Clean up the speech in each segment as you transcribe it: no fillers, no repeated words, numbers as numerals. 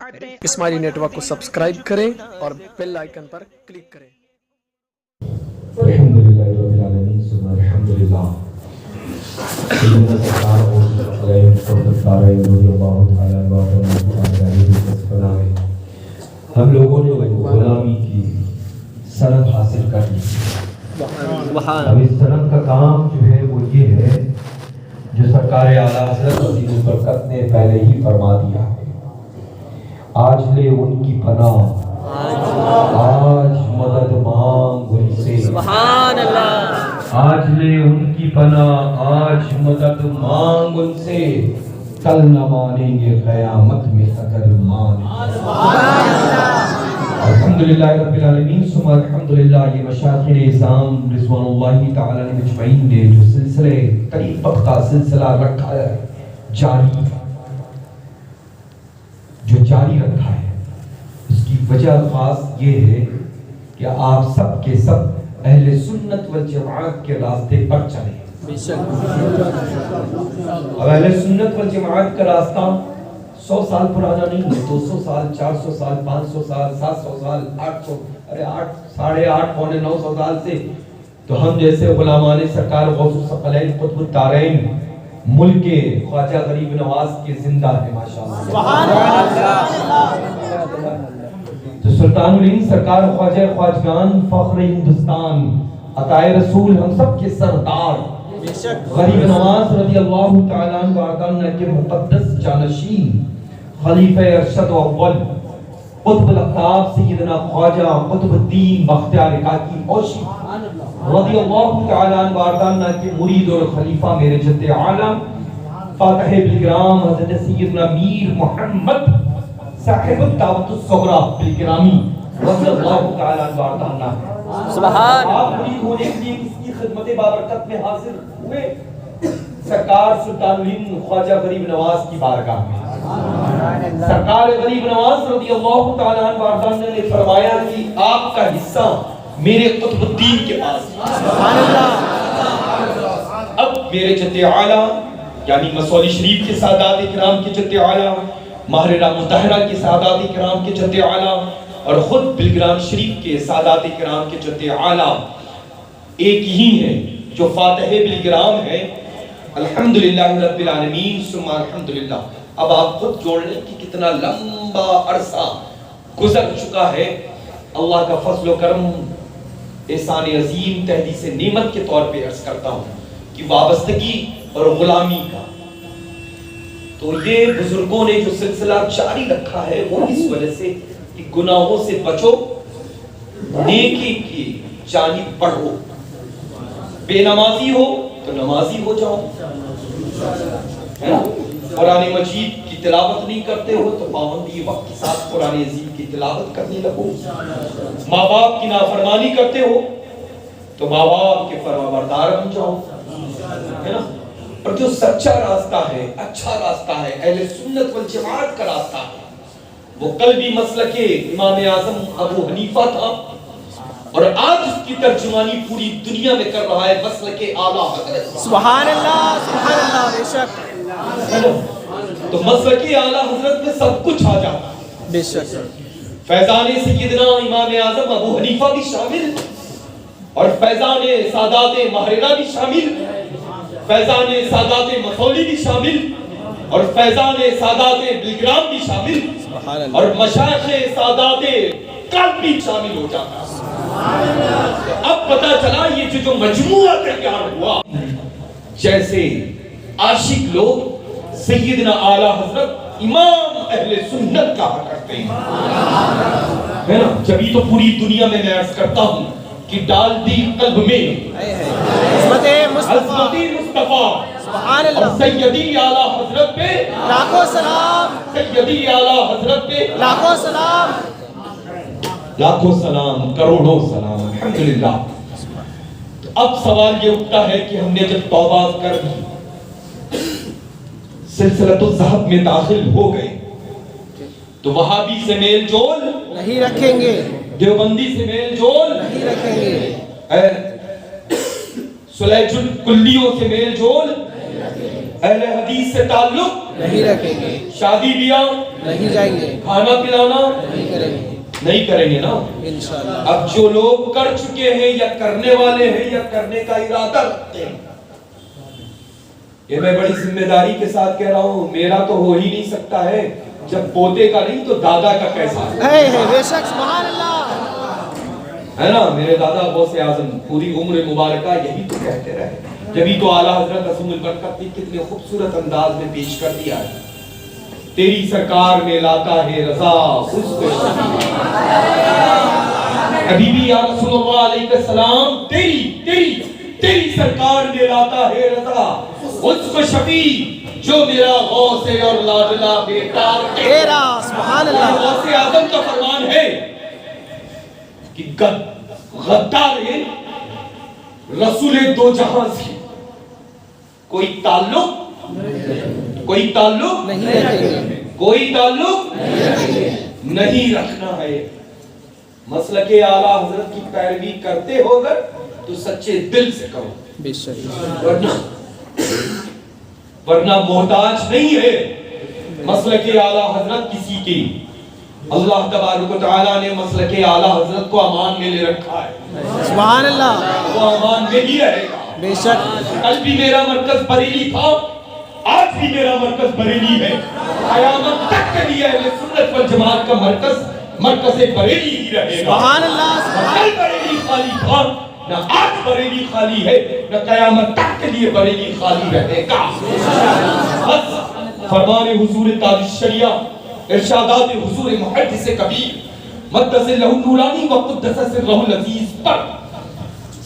اسماعیلی net work کو subscribe کریں اور بیل آئیکن پر کلک کریں۔ الحمدللہ رب العالمین ثم الحمدللہ سیدنا سرکار اور علیہ فرمتارے رضی اللہ تعالیٰ عنہ ہم لوگوں نے غلامی کی سند حاصل کر لی۔ اب اس سند کا کام جو ہے وہ یہ ہے جو سرکار اعلیٰ حضرت عزیز البرکت نے پہلے ہی فرما دیا ہے۔ آج لے ان کی پناہ، آج مدد مانگ ان سے، سبحان اللہ، آج لے ان کی پناہ، آج مدد مانگ ان سے، کل نہ مانیں گے قیامت میں اگر مانیں۔ الحمدللہ رب العالمین ثم الحمدللہ۔ یہ مشاہیر اعظام رضوان اللہ تعالی علیہ مجمعین نے جو سلسلے طریقت کا سلسلہ رکھا ہے، جو جاری رکھا ہے، اس کی وجہ خاص یہ ہے کہ آپ سب کے سب اہل سنت والجماعت کے راستے پر چلیں۔ اب اہل سنت والجماعت کا راستہ 100 سال پرانا نہیں ہے، 200 سال، 400 سال، 500 سال، 700 سال، 800، ارے 8.5 پونے 900 سال سے تو ہم جیسے غلامان سرکار غوث الثقلین قطب الدارین ملک کے خواجہ غریب نواز کے زندہ ہے ماشاءاللہ۔ تو سلطان الہند سرکار خواجہ خواجگان فخر ہندوستان عطائے رسول ہم سب کے سردار غریب نواز رضی اللہ تعالیٰ عنہ کے مقدس جانشین خلیفہ ارشد اول قطب الاقطاب سیدنا خواجہ قطب الدین بختیار کاکی اوشی رضی اللہ تعالیٰ عنہ کے مرید اور خلیفہ میرے جد عالم فاتح بلگرام حضرت سیدنا میر محمد صاحب الدعوت الصغرا بلگرامی رضی اللہ تعالیٰ عنہ سبحان آپ مرید ہونے کے لیے کس کی خدمت بابرکت میں حاضر ہوئے؟ سرکار سلطان الہند خواجہ غریب نواز کی بارگاہ میں۔ سرکار غریب نواز رضی اللہ تعالیٰ عنہ نے فرمایا کہ آپ کا حصہ میرے قطب الدین کے پاس۔ اب میرے جد اعلیٰ یعنی مسولی شریف کے سادات کرام کے جد اعلیٰ، ماہرہ مطہرہ کے سادات کرام کے جد اعلیٰ اور خود بلگرام شریف کے سادات کرام کے جد اعلیٰ ایک ہی ہے جو فاتح بلگرام ہے۔ الحمدللہ رب العالمین ثم الحمدللہ۔ اب آپ خود جوڑ لیں کہ کتنا لمبا عرصہ گزر چکا ہے۔ اللہ کا فضل و کرم احسان عظیم تحدیث نعمت کے طور پہ عرض کرتا ہوں کہ وابستگی اور غلامی کا تو یہ بزرگوں نے جو سلسلہ جاری رکھا ہے وہ اس وجہ سے کہ گناہوں سے بچو، نیکی کی جانب بڑھو، بے نمازی ہو تو نمازی ہو جاؤ، قرآن مجید کی تلاوت نہیں کرتے ہو تو پابندی وقت کے ساتھ قرآن عظیم کی تلاوت کرنے لگو، ماں باپ کی نافرمانی کرتے ہو تو ماں باپ کے فرمانبردار بن جاؤ، ہے نا؟ اور جو سچا راستہ ہے، اچھا راستہ ہے، اہل سنت والجماعت کا راستہ ہے، وہ قلبی مسلک امام اعظم ابو حنیفہ تھا اور آج اس کی ترجمانی پوری دنیا میں کر رہا ہے مسلک اعلیٰ حضرت۔ سبحان اللہ، سبحان اللہ، بے شک تو مسلک اعلیٰ حضرت میں سب کچھ آ جاتا ہے، بے شک فیضان سیدنا امام اعظم ابو حنیفہ بھی شامل اور فیضان سادات ماہرہ بھی شامل، فیضان سادات مسولی بھی شامل اور فیضان سادات بلگرام بھی شامل اور مشایخ سادات قلب بھی شامل ہو جاتا ہے۔ اب پتا چلا یہ جو مجموعہ تیار ہوا، جیسے عاشق لوگ سیدنا اعلیٰ حضرت امام اہل سنت کہا کرتے ہیں، ہے نا؟ جبھی تو پوری دنیا میں عرض کرتا ہوں کہ ڈال دی قلب میں عظمت مصطفیٰ سبحان اور اللہ، سیدی اعلیٰ حضرت پہ لاکھوں سلام، سیدی اعلیٰ حضرت پہ لاکھوں سلام، لاکھوں سلام، کروڑوں سلام، الحمدللہ۔ اب سوال یہ اٹھتا ہے کہ ہم نے جب توبہ کر دی، سلسلۃ الذہب میں داخل ہو گئے تو وہابی سے میل جول نہیں رکھیں گے، دیوبندی سے میل جول نہیں رکھیں گے، سلیج الکلیوں سے میل جول، اہل حدیث سے تعلق نہیں رکھیں گے، شادی بیاہ نہیں جائیں گے، کھانا پلانا نہیں کریں گے نہیں کریں گے نا۔ انشاءاللہ۔ اب جو لوگ کر چکے ہیں یا کرنے والے ہیں یا کرنے کا ارادہ رکھتے ہیں، یہ میں بڑی ذمہ داری کے ساتھ کہہ رہا ہوں، میرا تو ہو ہی نہیں سکتا ہے، جب پوتے کا نہیں تو دادا کا کیسا ہے بے شک، سبحان اللہ۔ ہے نا؟ میرے دادا غوث اعظم پوری عمر مبارکہ یہی تو کہتے رہے، جبھی تو اعلیٰ حضرت عظیم البرکت نے کتنے خوبصورت انداز میں پیش کر دیا ہے، تیری سرکار میں لاتا ہے رضا اس کو حبیبی یا رسول اللہ علیہ السلام، تیری سرکار میں لاتا ہے رضا اس کو شفیع جو میرا غوث اور لاڈلا بیٹا تیرا، سبحان اللہ۔ غوث اعظم کا فرمان ہے کہ غدار ہے رسول دو جہاں سے کوئی تعلق نہیں رکھیں گے، کوئی تعلق نہیں رکھنا ہے۔ مسلک اعلیٰ حضرت کی پیروی کرتے ہو اگر تو سچے دل سے کرو، بے شک، ورنہ محتاج نہیں ہے مسلک اعلیٰ حضرت کسی کی۔ اللہ تبارک و تعالیٰ نے مسلک اعلیٰ حضرت کو امان میں لے رکھا ہے، سبحان اللہ، وہ امان میں ہی رہے گا۔ بے شک، کل بھی میرا مرکز بریلی تھا، آج بھی میرا مرکز بریلی ہے، قیامت تک کے لیے اہل سنت والجماعت کا مرکز بریلی ہی رہے گا۔ سبحان اللہ، سبحان کل بریلی خالی تھا، نہ آج بریلی خالی ہے، نہ قیامت تک کے لیے بریلی خالی رہے گا۔ بس فرمان حضور تاج الشریعہ، ارشادات حضور محدث کبیر مقدس لہ نورانی و قدس سرہ العزیز پر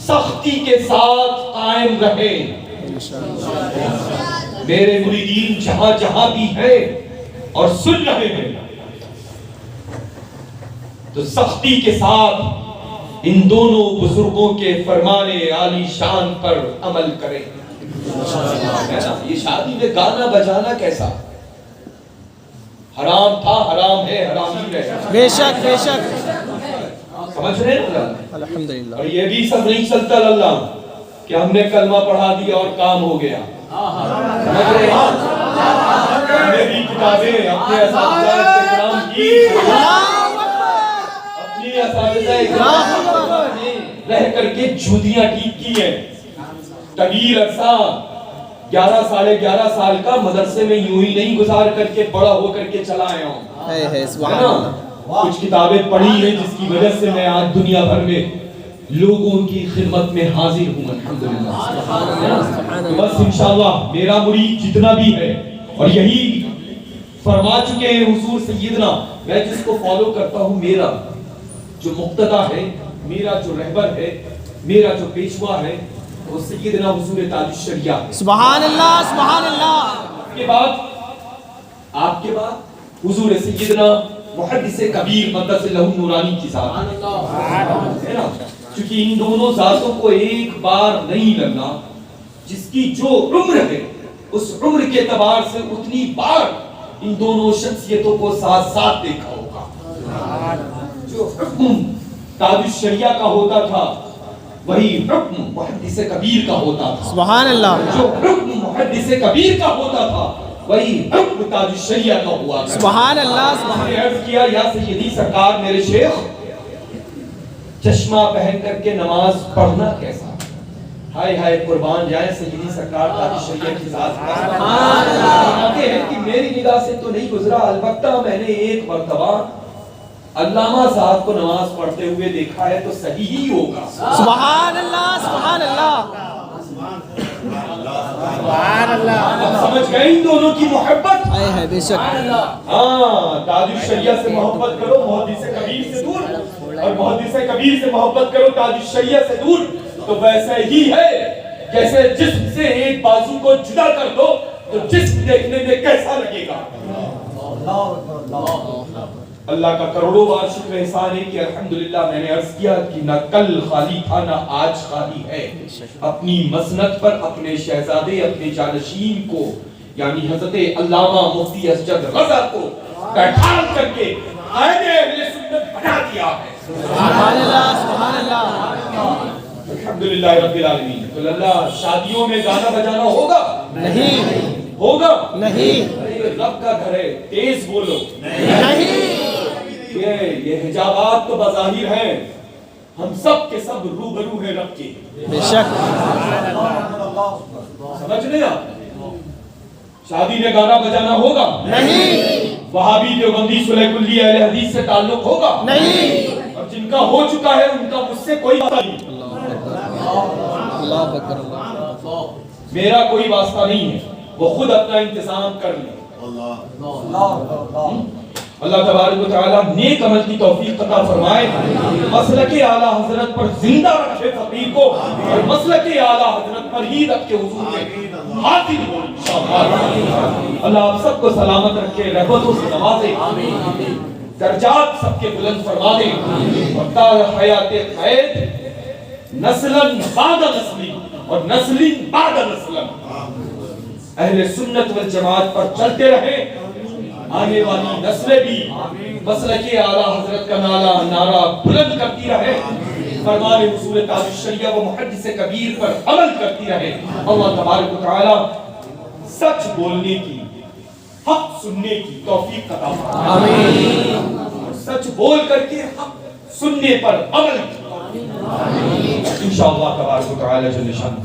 سختی کے ساتھ قائم رہے۔ میرے مریدین جہاں جہاں بھی ہیں اور سن رہے ہیں تو سختی کے ساتھ ان دونوں بزرگوں کے فرمان عالی شان پر عمل کریں۔ یہ شادی میں گانا بجانا کیسا؟ حرام تھا، حرام ہے، حرام ہی رہے۔ بے شک، بے شک، سمجھ رہے ہیں؟ الحمدللہ۔ اور یہ بھی سب نہیں چلتا اللہ کہ ہم نے کلمہ پڑھا دیا اور کام ہو گیا۔ سمجھ رہے ہیں؟ ہم نے بھی کتابیں اپنے اساتذہ کرام کی، اپنی اساتذہ کرام رہ کر کے جھوتیاں ٹھیک کی ہیں۔ طویل عرصہ 11 سال کا مدرسے میں یوں ہی نہیں گزار کر کے بڑا ہو کر کے چلا آیا ہوں۔ سبحان اللہ۔ کچھ کتابیں پڑھی ہیں جس کی وجہ سے میں آج دنیا بھر میں لوگوں کی خدمت میں حاضر ہوں، الحمدللہ۔ بس انشاءاللہ میرا مرید جتنا بھی ہے، اور یہی فرما چکے ہیں حضور سیدنا، میں جس کو فالو کرتا ہوں، میرا جو مقتدی ہے، میرا جو رہبر ہے، میرا جو پیشوا ہے، وہ سیدنا حضور تاج الشریعہ۔ سبحان اللہ، سبحان اللہ۔ آپ کے بعد حضور سیدنا محدث کبیر مقدس لہ نورانی کی ذات ہے نا، چونکہ ان دونوں ذاتوں کو ایک بار نہیں لگنا، جس کی جو عمر ہے اس عمر کے اعتبار سے اتنی بار ان دونوں شخصیتوں کو ساتھ ساتھ دیکھا ہوگا۔ جو حکم تاج الشریعہ کا ہوتا تھا وہی حکم محدث کبیر کا ہوتا تھا، سبحان اللہ۔ جو حکم محدث کبیر کا ہوتا تھا وہی حکم تاج الشریعہ کا ہوا تھا۔ سبحان اللہ، سبحان میں نے عرض کیا یا سیدی سرکار میرے شیخ، چشمہ پہن کر کے نماز پڑھنا کیسا؟ ہائے ہائے قربان جائے سیدی سرکار تاج الشریعہ کی ذات کا۔ فرماتے ہیں کہ میری نگاہ سے تو نہیں گزرا، البتہ میں نے ایک مرتبہ علامہ صاحب کو نماز پڑھتے ہوئے دیکھا ہے تو صحیح ہی ہوگا۔ سبحان اللہ، سبحان اللہ، سبحان اللہ۔ اب سمجھ گئے ان دونوں کی محبت؟ ہے بے شک۔ ہاں، تاج الشریعہ سے محبت کرو محدث کبیر سے دور، اور محدث کبیر سے محبت کرو تاج الشریعہ سے دور، تو ویسے ہی ہے جیسے جسم سے ایک بازو کو جدا کر دو تو جسم دیکھنے میں کیسا لگے گا۔ اللہ کا کروڑوں بار شکر احسان ہے کہ الحمدللہ میں نے عرض کیا کہ نہ کل خالی تھا نہ آج خالی ہے۔ اپنی مسند پر اپنے شہزادے اپنے جانشین کو یعنی حضرت علامہ مفتی اسجد رضا کو بیٹھا کر کے آئین اہل سنت بنا دیا ہے۔ سبحان اللہ، سبحان اللہ۔ الحمدللہ رب العالمین۔ تو اللہ شادیوں میں گانا بجانا ہوگا؟ نہیں، ہوگا نہیں، رب کا گھر ہے، تیز بولو، نہیں، یہ حجابات تو بظاہر ہیں، ہم سب کے سب روبرو ہیں رب کے، بے شک، سمجھ رہے آپ؟ شادی میں گانا بجانا ہوگا نہیں، وہابی دیوبندی سلح کلی اہل حدیث سے تعلق ہوگا نہیں، اور جن کا ہو چکا ہے ان کا مجھ سے کوئی واسطہ نہیں، اللہ اکبر، اللہ اکبر، میرا کوئی واسطہ نہیں ہے، وہ خود اپنا انتظام کر لیں۔ اللہ تبارک و تعالیٰ نیک عمل کی توفیق عطا فرمائے، مسلک اعلیٰ حضرت پر زندہ رکھے فقیر کو اور مسلک اعلیٰ حضرت پر ہی رکھ کے حضور میں حاضر ہو انشاءاللہ۔ اللہ آپ سب کو سلامت رکھے، رحمتوں سے نوازے، درجات سب کے بلند فرما دے اور تا حیات قید نسلاً بعد نسلی اور نسلی بعد نسلاً اہل سنت والجماعت پر چلتے رہے، آنے والی نسلیں بھی مسلک اعلیٰ حضرت کا نعرہ بلند کرتی رہے، فرمان حضور تاج الشریعہ و محدث کبیر پر عمل کرتی رہے۔ اللہ تبارک و تعالی سچ بولنے کی، حق سننے کی توفیق عطا فرمائے، آمین، اور سچ بول کر کے حق سننے پر عمل کی انشاءاللہ تبارک و تعالی جل شانہ۔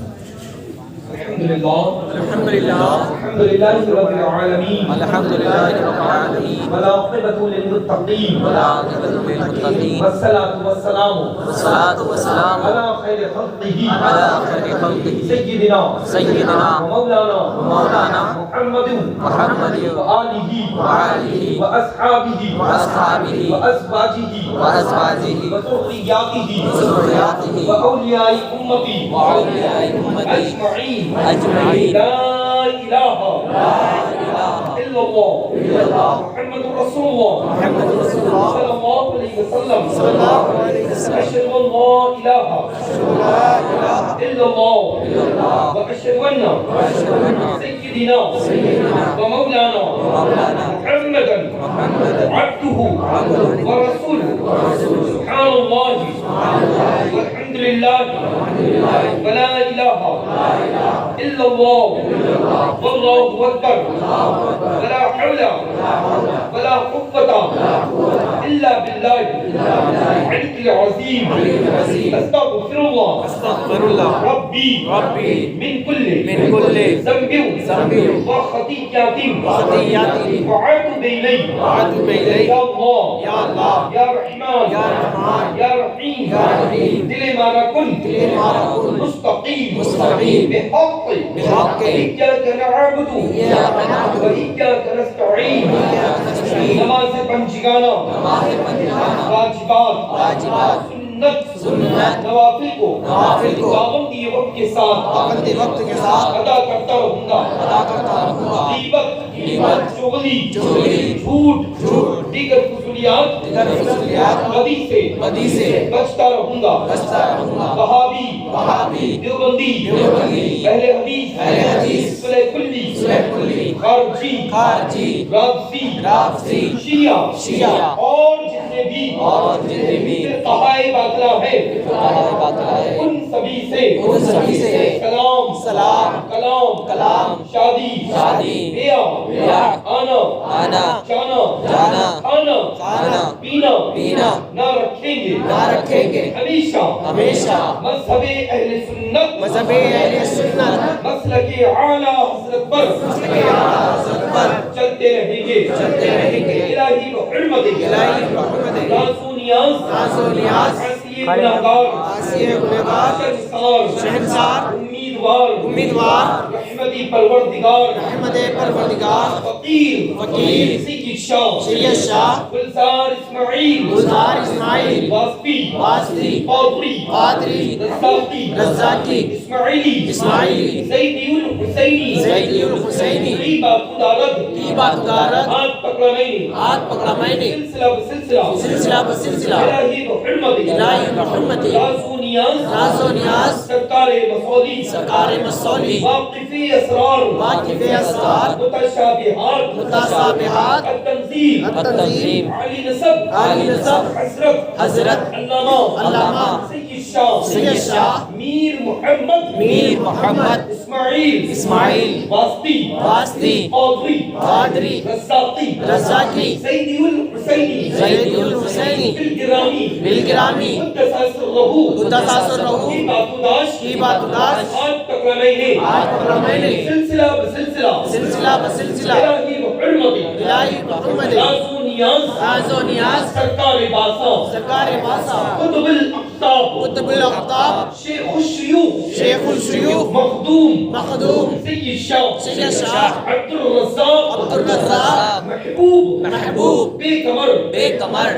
الحمدللہ الحمدللہ رب العالمین الحمدللہ رب العالمین، والعاقبۃ للمتقین والعاقبۃ للمتقین، والصلاة والسلام والصلاة والسلام على خیر خلقہ على خیر خلقہ سیدنا سیدنا ومولانا مولانا محمد محمد وآلہ وآلہ وأصحابہ وأصحابہ وأزواجہ وأزواجہ وذریاتہ وذریاتہ وأولیاء أمتی وأولیاء أمتی أجمعین أجمعین، لا إله إلا الله محمد رسول الله محمد رسول اللہ صلى الله عليه وسلم صلی اللہ علیہ وسلم، أشهد أن لا إله إلا الله وأشهد أن سيدنا ومولانا محمدا عبده ورسوله سبحان الله والحمد لله ولا إله إلا الله والله أكبر ولا حول ولا قوة إلا بالله العلي العظيم أستغفر الله ربي من كل ذنب وخطيئة وأتوب إليه يا الله يا رحمن يا رحيم دل مارا کن مستقیم بحق إياك نعبد وإياك نستعين نماز پنجگانہ واجبات سنت نوافل کو پابندی وقت کے ساتھ ادا کرتا رہوں گا، غیبت چغلی جھوٹ دیگر فضولیات بدی سے بچتا رہوں گا، وہابی دیوبندی اہل حدیث صلح کلی خارجی رافضی شیعہ اور جتنے بھی فرقۂ باطلہ ہے ان سبھی سے سلام کلام شادی بیاہ آنا جانا کھانا پینا نہ رکھیں گے ہمیشہ مذہب اہل سنت مسلک اعلیٰ حضرت پر چلتے رہیں گے الہی بحرمت رازو نیاز عاصی گنہگار شہنشار امیدوار رحمتی پروردگار فقیر سید شاہ گلزار اسماعیل واسطی پادری رزاقی اسماعیلی زیدی الحسینی قیبہ قدارت ہاتھ پکڑا میں نے سلسلہ بسلسلہ الہی بحرمتی رازو نیاز سرکار مسولی واقفی اسرار متشابہات التنظیم علی نسب حضرت علامہ سید شاہ میر محمد میر محمد اسماعیل واسطی قادری رزاقی سیدی الحسینی زید الحسینی بالگرامی قدس سرہ کی بات اداش آج پکڑا میں نے سلسلہ بسلسلہ الہی محمد راز و نیاز سرکار باسا قطب الاقطاب شیخ الشیوخ مخدوم سید شاہ عبد الرزاق محبوب بے کمر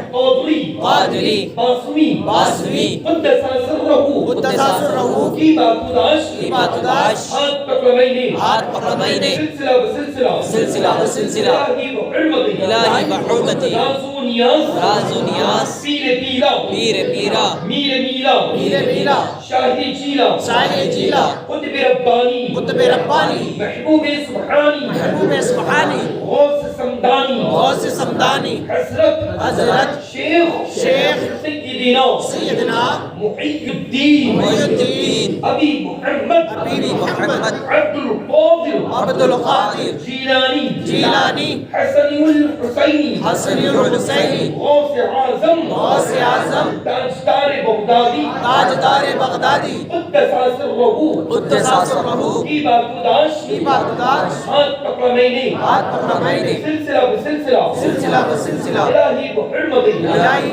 قادری باسمی قدس سرہ کی بات اداش ہاتھ پکڑا میں نے سلسلہ بسلسلہ الہی محمد راز و نیاز پیر پیرا میر میرا شاہ جیلا قطب ربانی محبوب سبحانی غوث سمدانی حضرت شیخ سیدنا محی الدین ابی محمد عبد القادر جیلانی حسن الحسینی غوث اعظم تاجدار بغدادی قدس سرہ کی بات اداش ہاتھ پکڑا میں نے سلسلہ بسلسلہ الہی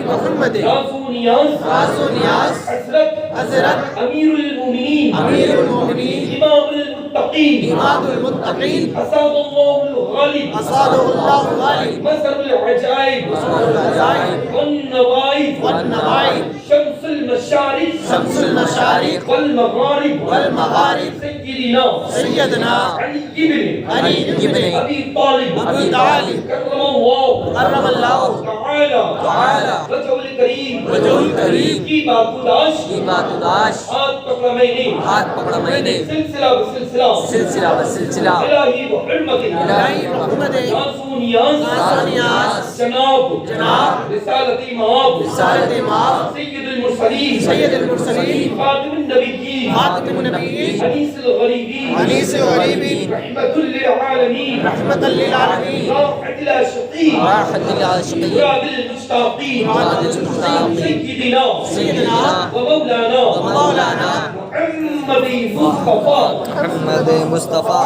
محمد راز و نیاز حضرت امیر المومنین امام المتقین اساد اللہ الغالب مظہر العجائب والنوائب شمس المشارق والمغارب سیدنا علی بن ابی طالب کرم اللہ تعالی وجہ الکریم کی بات اداش ہاتھ پکڑا میں نے سلسلہ بسلسلہ الہی محمد راز و نیاز جناب رسالتی مآب سید المرسلین خاتم النبیین انیس الغریبین رحمت للعالمین راحت العاشقین مراد المشتاقین سیدنا ومولانا محمد مصطفى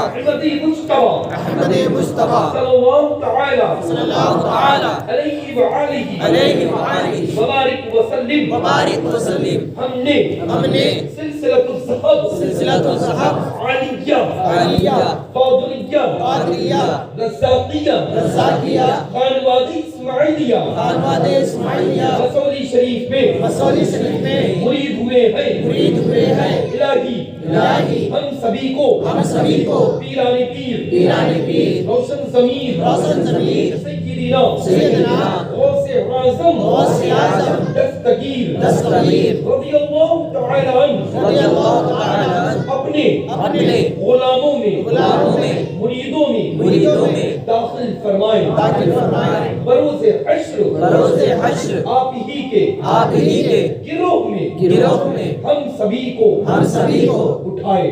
صلى الله تعالى عليه وآله وبارك وسلم ہم نے سلسلة الصحاب عالیہ قادریہ رزاقیہ خانوادی اسماعیلیہ مسولی شریف میں مرید ہوئے ہیں الہی ہم سبھی کو پیران پیر روشن ضمیر سیدنا غوث اعظم دستگیر رضی اللہ تعالی عنہ اپنے غلاموں میں مریدوں میں داخل فرمائے بروز حشر آپ ہی کے گروہ میں ہم سبھی کو اٹھائے